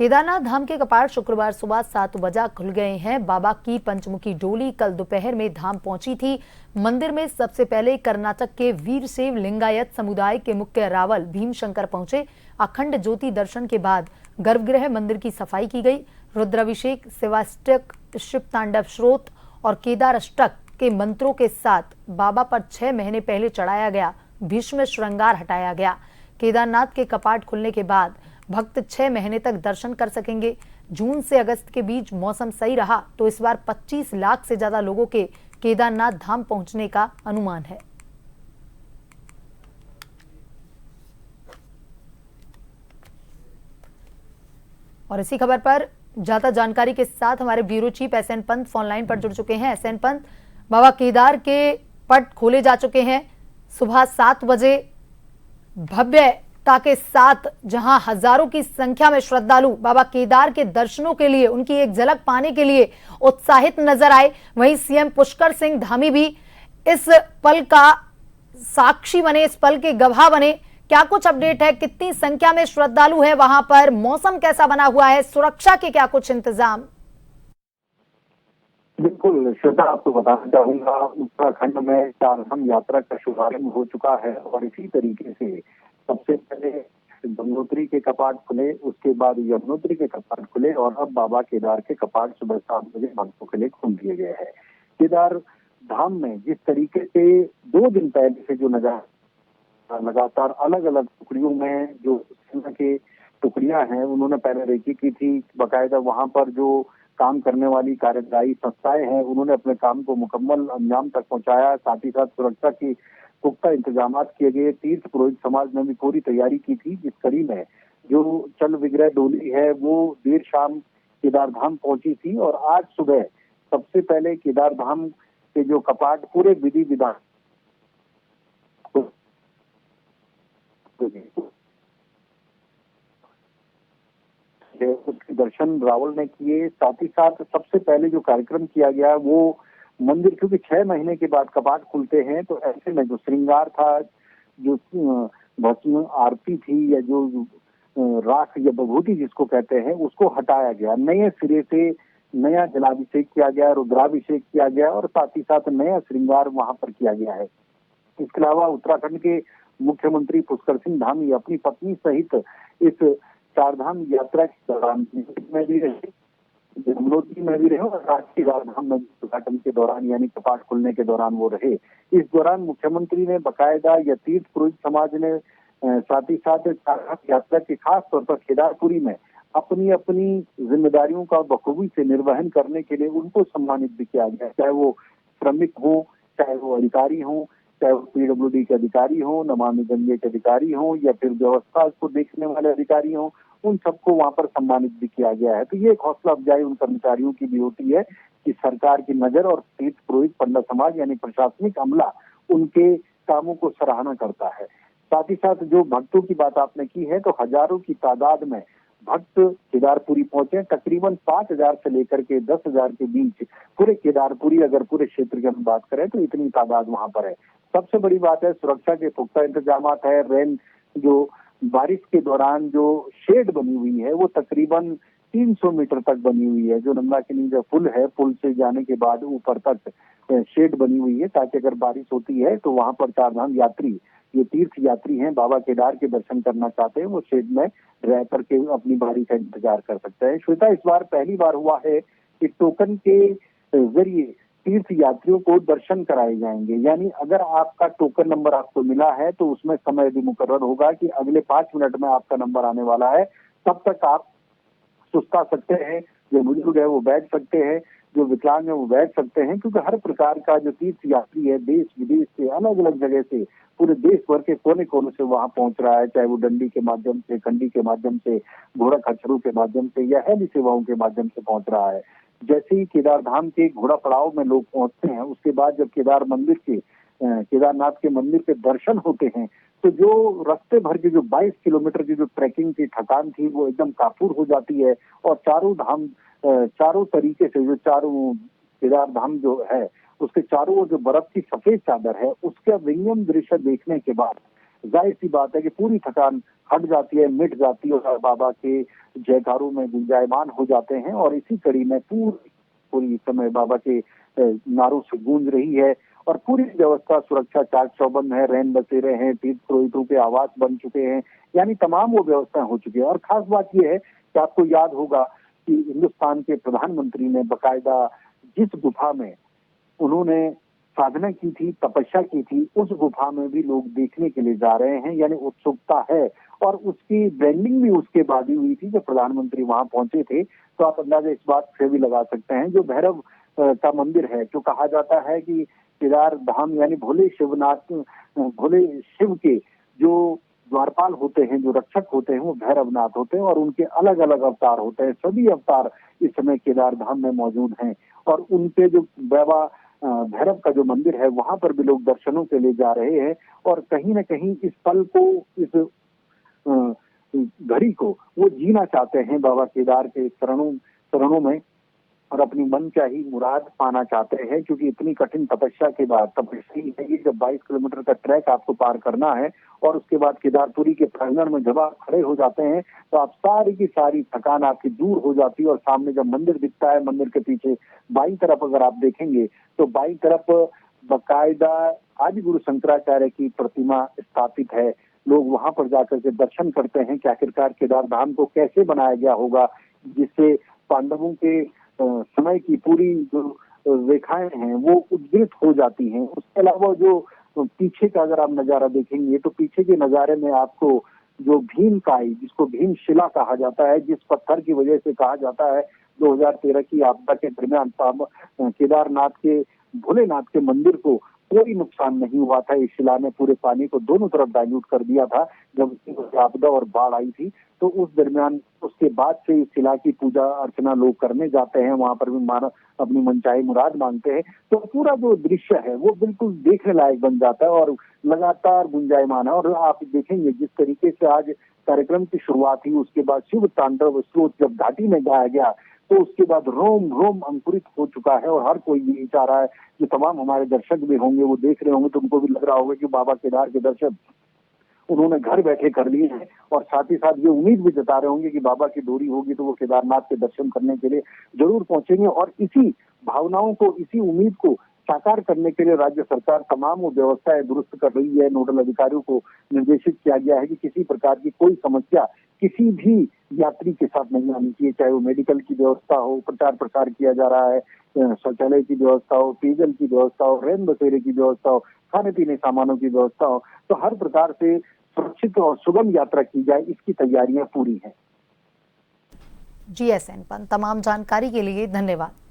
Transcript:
केदारनाथ धाम के कपाट शुक्रवार सुबह 7 बजे खुल गए हैं। बाबा की पंचमुखी डोली कल दोपहर में धाम पहुंची थी। मंदिर में सबसे पहले कर्नाटक के वीरशैव लिंगायत समुदाय के मुख्य रावल भीमशंकर पहुंचे। अखंड ज्योति दर्शन के बाद गर्भगृह मंदिर की सफाई की गई। रुद्राभिषेक, शिवाष्टक, शिव तांडव श्रोत और केदार अष्टक के मंत्रों के साथ बाबा पर 6 महीने पहले चढ़ाया गया भीष्म श्रृंगार हटाया गया। केदारनाथ के कपाट खुलने के बाद भक्त 6 महीने तक दर्शन कर सकेंगे। जून से अगस्त के बीच मौसम सही रहा तो इस बार 25 लाख से ज्यादा लोगों के केदारनाथ धाम पहुंचने का अनुमान है। और इसी खबर पर ज्यादा जानकारी के साथ हमारे bureau chief SN Pant phone line पर जुड़ चुके हैं। एसएन पंत, बाबा केदार के पट खोले जा चुके हैं। सुबह 7 बजे भव्यता के साथ जहां हजारों की संख्या में श्रद्धालु बाबा केदार के दर्शनों के लिए, उनकी एक झलक पाने के लिए उत्साहित नजर आए। वहीं सीएम पुष्कर सिंह धामी भी इस पल का साक्षी बने, इस पल के गवाह बने। क्या कुछ अपडेट है? कितनी संख्या में श्रद्धालु है वहां पर? मौसम कैसा बना हुआ है? सुरक्षा के क्या कुछ इंतजाम? बिल्कुल श्वेता, आपको बताना चाहूंगा, उत्तराखंड में चारधाम यात्रा का शुभारंभ हो चुका है और इसी तरीके से सबसे पहले गंगोत्री के कपाट खुले, उसके बाद यमुनोत्री के कपाट खुले और अब बाबा केदार के कपाट सुबह 7 बजे भक्तों के लिए खोल दिए गए हैं। केदार धाम में जिस तरीके से 2 दिन पहले से जो नजारा लगातार अलग अलग टुकड़ियों में जो सेना के टुकड़ियां हैं उन्होंने पहले रेकी की थी। बाकायदा वहां पर जो काम करने वाली कार्यदायी संस्थाएं हैं उन्होंने अपने काम को मुकम्मल अंजाम तक पहुंचाया। साथ ही साथ सुरक्षा की पुख्ता इंतजाम किए गए। तीर्थ पुरोहित समाज ने भी पूरी तैयारी की थी। इस कड़ी में जो चल विग्रह डोली है वो देर शाम केदार धाम पहुंची थी और आज सुबह सबसे पहले केदार धाम के जो कपाट पूरे विधि विधान उसके दर्शन रावल ने किए। साथ ही साथ सबसे पहले जो कार्यक्रम किया गया वो मंदिर, क्योंकि 6 महीने के बाद कपाट खुलते हैं तो ऐसे में जो श्रृंगार था, जो भस्म आरती थी या जो राख या विभूति जिसको कहते हैं उसको हटाया गया। नए सिरे से नया जलाभिषेक किया गया, रुद्राभिषेक किया गया और साथ ही साथ नया श्रृंगार वहां पर किया गया है। इसके अलावा उत्तराखंड के मुख्यमंत्री पुष्कर सिंह धामी अपनी पत्नी सहित इस चारधाम यात्रा के दौरान में भी रहे, यमुनोत्री में भी रहे और राष्ट्रीय राजधाम में उद्घाटन के दौरान यानी कपाट खुलने के दौरान वो रहे। इस दौरान मुख्यमंत्री ने बकायदा या तीर्थ पुरोहित समाज ने साथ ही साथ चारधाम यात्रा के खास तौर पर केदारपुरी में अपनी अपनी जिम्मेदारियों का बखूबी से निर्वहन करने के लिए उनको सम्मानित भी किया गया। चाहे वो श्रमिक हो, चाहे वो अधिकारी हो, चाहे वो पीडब्ल्यूडी के अधिकारी हो, नमामि गंगे के अधिकारी हो या फिर व्यवस्था को देखने वाले अधिकारी हो, उन सबको वहां पर सम्मानित भी किया गया है। तो ये एक हौसला अफजाई उन कर्मचारियों की भी होती है कि सरकार की नजर और तीर्थ पुरोहित पंडित समाज यानी प्रशासनिक अमला उनके कामों को सराहना करता है। साथ ही साथ जो भक्तों की बात आपने की है तो हजारों की तादाद में भक्त केदारपुरी पहुंचे। तकरीबन 5,000 से लेकर के 10,000 के बीच पूरे केदारपुरी, अगर पूरे क्षेत्र की हम बात करें तो इतनी तादाद वहां पर है। सबसे बड़ी बात है सुरक्षा के पुख्ता इंतजाम है। रेन जो बारिश के दौरान जो शेड बनी हुई है वो तकरीबन 300 मीटर तक बनी हुई है। जो नंदाकिनी जो पुल है, पुल से जाने के बाद ऊपर तक शेड बनी हुई है ताकि अगर बारिश होती है तो वहां पर चारधाम यात्री, ये तीर्थ यात्री हैं, बाबा केदार के दर्शन करना चाहते हैं, वो शेड में रह करके अपनी बारी का इंतजार कर सकते हैं। श्वेता, इस बार पहली बार हुआ है कि टोकन के जरिए तीर्थ यात्रियों को दर्शन कराए जाएंगे। यानी अगर आपका टोकन नंबर आपको मिला है तो उसमें समय भी मुकर्रर होगा कि अगले 5 मिनट में आपका नंबर आने वाला है। तब तक आप सुस्ता सकते हैं, जो बुजुर्ग है वो बैठ सकते हैं, जो विकलांग है वो बैठ सकते हैं, क्योंकि हर प्रकार का जो तीर्थ यात्री है देश विदेश से, अलग अलग जगह से, पूरे देश भर के कोने कोने से वहां पहुंच रहा है। चाहे वो डंडी के माध्यम से, कंडी के माध्यम से, घोड़ा खच्चरों के माध्यम से या हेली सेवाओं के माध्यम से पहुंच रहा है। जैसे ही केदार धाम के घोड़ा पड़ाव में लोग पहुंचते हैं उसके बाद जब केदारनाथ के मंदिर के दर्शन होते हैं तो जो रास्ते भर की जो 22 किलोमीटर की जो ट्रैकिंग की थकान थी वो एकदम काफूर हो जाती है और चारों तरीके से जो चारों केदार धाम जो है उसके चारों ओर जो बर्फ की सफेद चादर है उसका विंगम दृश्य देखने के बाद जाहिर सी बात है कि पूरी थकान हट जाती है, मिट जाती है और बाबा के जयकारों में गुंजायमान हो जाते हैं। और इसी कड़ी में पूरी समय बाबा के नारों से गूंज रही है और पूरी व्यवस्था सुरक्षा चाक चौबंद है, रैन बसेरे हैं, तीर्थ पुरोहितों के आवास बन चुके हैं, यानी तमाम वो व्यवस्थाएं हो चुकी है। और खास बात यह है कि आपको याद होगा कि हिंदुस्तान के प्रधानमंत्री ने बकायदा जिस गुफा में उन्होंने साधना की थी, तपस्या की थी, उस गुफा में भी लोग देखने के लिए जा रहे हैं, यानी उत्सुकता है। और उसकी ब्रांडिंग भी उसके बाद ही हुई थी जब प्रधानमंत्री वहां पहुंचे थे। तो आप अंदाजा इस बात से भी लगा सकते हैं, जो भैरव का मंदिर है, जो कहा जाता है कि केदार धाम यानी भोले शिव के जो द्वारपाल होते हैं, जो रक्षक होते हैं, वो भैरवनाथ होते हैं और उनके अलग अलग अवतार होते हैं। सभी अवतार इस समय केदार धाम में मौजूद हैं और उनके जो बाबा भैरव का जो मंदिर है, वहां पर भी लोग दर्शनों के लिए जा रहे हैं। और कहीं ना कहीं इस पल को, इस घड़ी को वो जीना चाहते हैं बाबा केदार के चरणों में और अपनी मनचाही मुराद पाना चाहते हैं। क्योंकि इतनी कठिन तपस्या के बाद, तपस्या है ये, जब 22 किलोमीटर का ट्रैक आपको पार करना है और उसके बाद केदारपुरी के प्रांगण में जब आप खड़े हो जाते हैं तो आप सारी की सारी थकान आपकी दूर हो जाती है। और सामने जब मंदिर दिखता है, मंदिर के पीछे बाईं तरफ अगर आप देखेंगे तो बाईं तरफ बकायदा आदि गुरु शंकराचार्य की प्रतिमा स्थापित है। लोग वहां पर जाकर के दर्शन करते हैं कि आखिरकार केदार धाम को कैसे बनाया गया होगा, जिससे पांडवों के समय की पूरी जो रेखाएं हैं वो उद्घृत हो जाती हैं। उसके अलावा जो पीछे का अगर आप नजारा देखेंगे तो पीछे के नजारे में आपको जो भीमकाई, जिसको भीम शिला कहा जाता है, जिस पत्थर की वजह से कहा जाता है 2013 की आपदा के दरमियान केदारनाथ के भोलेनाथ के मंदिर को कोई नुकसान नहीं हुआ था। इस शिला ने पूरे पानी को दोनों तरफ डाइल्यूट कर दिया था जब आपदा और बाढ़ आई थी। तो उस दरमियान उसके बाद से इस शिला की पूजा अर्चना लोग करने जाते हैं, वहां पर भी मानव अपनी मनचाही मुराद मांगते हैं। तो पूरा जो दृश्य है वो बिल्कुल देखने लायक बन जाता है और लगातार गुंजायमान है। और आप देखेंगे जिस तरीके से आज कार्यक्रम की शुरुआत हुई, उसके बाद शिव तांडव स्रोत जब घाटी में गाया गया तो उसके बाद रोम रोम अंकुरित हो चुका है और हर कोई यही चाह रहा है, जो तमाम हमारे दर्शक भी होंगे वो देख रहे होंगे तो उनको भी लग रहा होगा कि बाबा केदार के दर्शन उन्होंने घर बैठे कर लिए हैं। और साथ ही साथ ये उम्मीद भी जता रहे होंगे कि बाबा की डोरी होगी तो वो केदारनाथ के दर्शन करने के लिए जरूर पहुंचेंगे। और इसी भावनाओं को, इसी उम्मीद को साकार करने के लिए राज्य सरकार तमाम वो व्यवस्थाएं दुरुस्त कर रही है। नोडल अधिकारियों को निर्देशित किया गया है कि किसी प्रकार की कोई समस्या किसी भी यात्री के साथ नहीं आनी चाहिए, चाहे वो मेडिकल की व्यवस्था हो, प्रचार प्रसार किया जा रहा है, शौचालय की व्यवस्था हो, पेयजल की व्यवस्था हो, रैन बसेरे की व्यवस्था हो, खाने पीने सामानों की व्यवस्था हो, तो हर प्रकार से सुरक्षित और सुगम यात्रा की जाए, इसकी तैयारियां पूरी हैं। GSN पर तमाम जानकारी के लिए धन्यवाद।